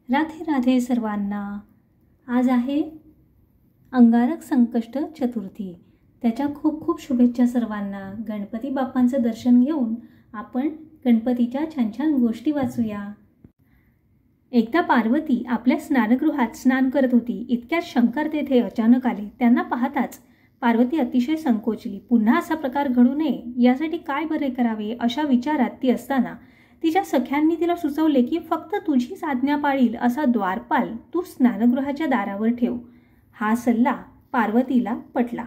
राधे राधे सर्वांना। आज आहे अंगारक संकष्ट चतुर्थी। त्याच्या खूप खूप शुभेच्छा सर्वांना। गणपती बाप्पांचं दर्शन घेऊन आपण गणपतीच्या छान छान गोष्टी वाचूया। एकदा पार्वती आपल्या स्नानगृहात स्नान करत होती। इतक्यात शंकर तेथे अचानक आले। त्यांना पाहताच पार्वती अतिशय संकोचली। पुन्हा असा प्रकार घडू नये यासाठी काय बरे करावे अशा विचारात ती असताना तिच्या सख्यांनी तिला सुचवले की फक्त तुझीच आज्ञा पाळील असा द्वारपाल तू स्नानगृहाच्या दारावर ठेव। हा सल्ला पार्वतीला पटला।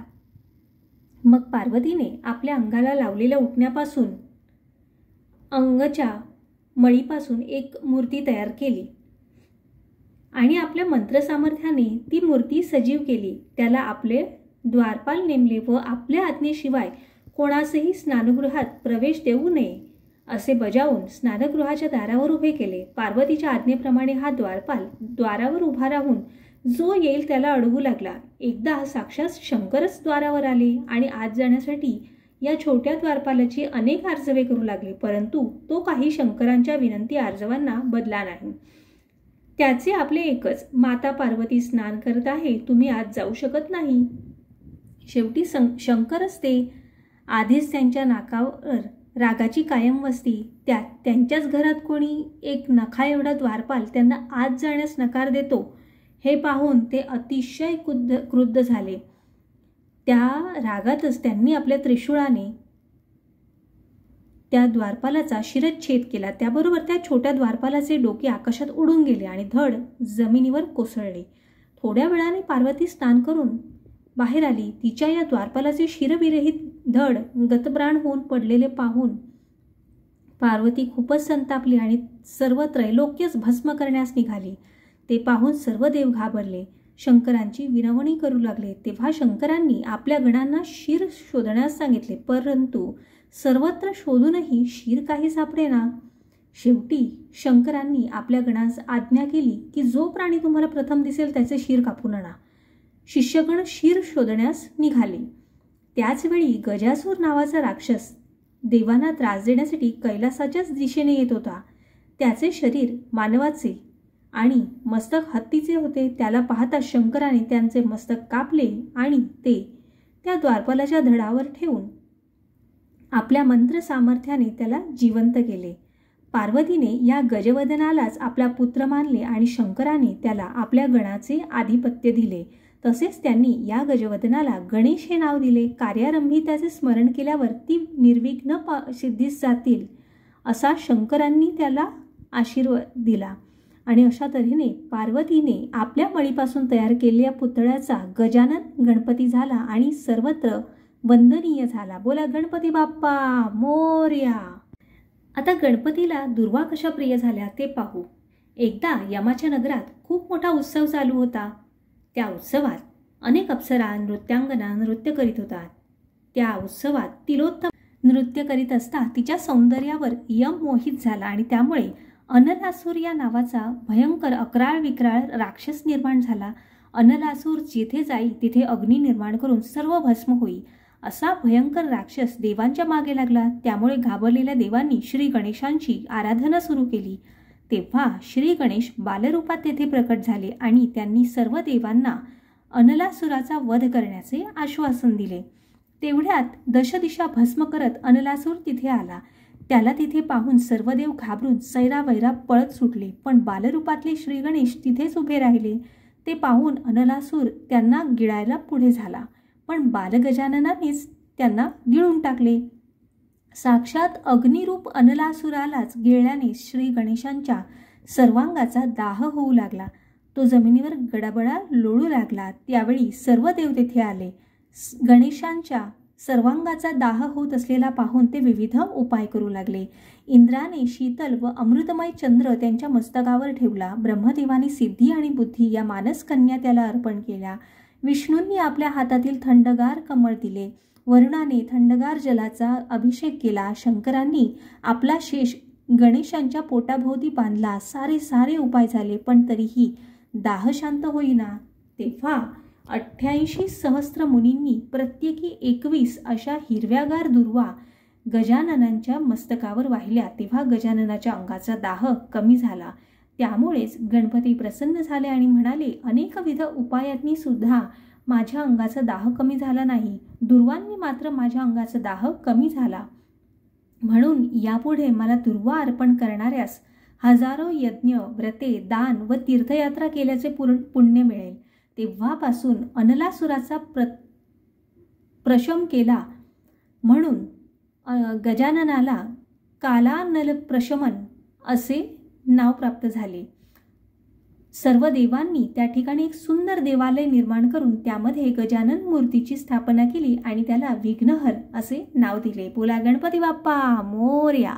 मग पार्वतीने आपल्या अंगाला लावलेल्या उटण्यापासून अंगच्या मळीपासून एक मूर्ती तयार केली आणि आपल्या मंत्रसामर्थ्याने ती मूर्ती सजीव केली। त्याला आपले द्वारपाल नेमले व आपल्या आज्ञेशिवाय कोणासही स्नानगृहात प्रवेश देऊ नये असे बजावून स्नानगृहाच्या दारावर उभे केले। पार्वतीच्या आज्ञेप्रमाणे हा द्वारपाल द्वारावर उभा राहून जो येईल त्याला अडवू लागला। एकदा साक्षात शंकरच द्वारावर आले आणि आत जाण्यासाठी या छोट्या द्वारपालाची अनेक आर्जवे करू लागले, परंतु तो काही शंकरांच्या विनंती आर्जवांना बदला नाही। त्याचे आपले एकच, माता पार्वती स्नान करत आहे, तुम्ही आत जाऊ शकत नाही। शेवटी शंकरच ते। आधीच त्यांच्या नाकावर रागाची कायम वस्ती, त्यांच्याच घरात कोणी एक नखा एवढा द्वारपाल त्यांना आत जाण्यास नकार देतो हे पाहून ते अतिशय क्रुद्ध झाले। त्या रागातच त्यांनी आपल्या त्रिशूळाने त्या द्वारपालाचा शिरच्छेद केला। त्याबरोबर त्या छोट्या द्वारपालाचे डोके आकाशात उडून गेले आणि धड जमिनीवर कोसळले। थोड्या वेळाने पार्वती स्नान करून बाहेर आली। तिच्या या द्वारपालाचे शिरविरहित धड गतप्राण होऊन पडलेले पाहून पार्वती खूपच संतापली आणि सर्व त्रैलोक्यच भस्म करण्यास निघाली। ते पाहून सर्व देव घाबरले, शंकरांची विनवणी करू लागले। तेव्हा शंकरांनी आपल्या गणांना शिर शोधण्यास सांगितले, परंतु सर्वत्र शोधूनही शिर काही सापडेना। शेवटी शंकरांनी आपल्या गणांस आज्ञा केली की जो प्राणी तुम्हाला प्रथम दिसेल त्याचे शिर कापून आणा। शिष्यगण शिर शोधण्यास निघाले। त्याचवेळी गजासूर नावाचा राक्षस देवांना त्रास देण्यासाठी कैलासाच्याच दिशेने येत होता। त्याचे शरीर मानवाचे आणि मस्तक हत्तीचे होते। त्याला पाहता शंकराने त्यांचे मस्तक कापले आणि ते त्या द्वारपालाच्या धडावर ठेवून आपल्या मंत्र सामर्थ्याने त्याला जिवंत केले। पार्वतीने या गजवदनालाच आपला पुत्र मानले आणि शंकराने त्याला आपल्या गणाचे आधिपत्य दिले। तसेच त्यांनी या गजवदनाला गणेश हे नाव दिले। कार्यारंभी त्याचे स्मरण केल्यावर ती निर्विघ्न सिद्धीस जातील असा शंकरांनी त्याला आशीर्वाद दिला आणि अशा तऱ्हेने पार्वतीने आपल्या मळीपासून तयार केलेल्या पुतळ्याचा गजानन गणपती झाला आणि सर्वत्र वंदनीय झाला। बोला गणपती बाप्पा मोरया। आता गणपतीला दुर्वा कशा प्रिय झाल्या ते पाहू। एकदा यमाच्या नगरात खूप मोठा उत्सव चालू होता। त्या उत्सवात अनेक अप्सरा नृत्यांगना नृत्य करीत होतात। त्या उत्सवात तिलोत्तम नृत्य करीत असता तिच्या सौंदर्यावर यम मोहित झाला आणि त्यामुळे अनलासूर या नावाचा भयंकर अक्राळ विक्राळ राक्षस निर्माण झाला। अनलासूर जिथे जाई तिथे अग्नी निर्माण करून सर्व भस्म होई असा भयंकर राक्षस देवांच्या मागे लागला। त्यामुळे घाबरलेल्या देवांनी श्री गणेशांची आराधना सुरू केली। तेव्हा श्री गणेश बालरूपात तेथे प्रकट झाले आणि त्यांनी सर्व देवांना अनलासुराचा वध करण्याचे आश्वासन दिले। तेवढ्यात दशदिशा भस्म करत अनलासूर तिथे आला। त्याला तिथे पाहून सर्व देव घाबरून सैरावैरा पळत सुटले, पण बालरूपातले श्री गणेश तिथेच उभे राहिले। ते पाहून अनलासूर त्यांना गिळायला पुढे झाला, पण बालगजाननानेच त्यांना गिळून टाकले। साक्षात अग्निरूप अनलासुरालाच गिळल्याने श्री गणेशांच्या सर्वांगाचा दाह होऊ लागला। तो जमिनीवर गडाबडा लोळू लागला। त्यावेळी सर्व देव तेथे आले। गणेशांच्या सर्वांगाचा दाह होत असलेला पाहून ते विविध उपाय करू लागले। इंद्राने शीतल व अमृतमय चंद्र त्यांच्या मस्तकावर ठेवला। ब्रह्मदेवाने सिद्धी आणि बुद्धी या मानस कन्या त्याला अर्पण केल्या। विष्णूंनी आपल्या हातातील थंडगार कमळ दिले। वरुणाने थंडगार जलाचा अभिषेक केला। शंकरांनी आपला शेष गणेशांच्या पोटाभोवती बांधला। सारे उपाय झाले, पण तरीही दाह शांत होईना। तेव्हा 88 सहस्त्र मुनींनी प्रत्येकी 21 अशा हिरव्यागार दुर्वा गजाननांच्या मस्तकावर वाहिल्या। तेव्हा गजाननाच्या अंगाचा दाह कमी झाला। त्यामुळेच गणपती प्रसन्न झाले आणि म्हणाले, अनेकविध उपायांनी सुद्धा माझ्या अंगाचा दाह कमी झाला नाही. दुर्वांनी मात्र माझ्या अंगाचा दाह कमी झाला. म्हणून यापुढे मला दुर्वा अर्पण करणाऱ्यास हजारो यज्ञ, व्रते, दान व तीर्थयात्रा केल्याचे पुण्य मिळेल. तेव्हापासून अनलासुराचा प्रशम केला म्हणून गजाननाला कालानल प्रशमन असे नाव प्राप्त झाले. सर्व देवांनी त्या ठिकाणी एक सुंदर देवालय निर्माण करून त्यामध्ये गजानन मूर्तीची स्थापना केली आणि त्याला विघ्नहर असे नाव दिले. बोला गणपती बाप्पा मोरया.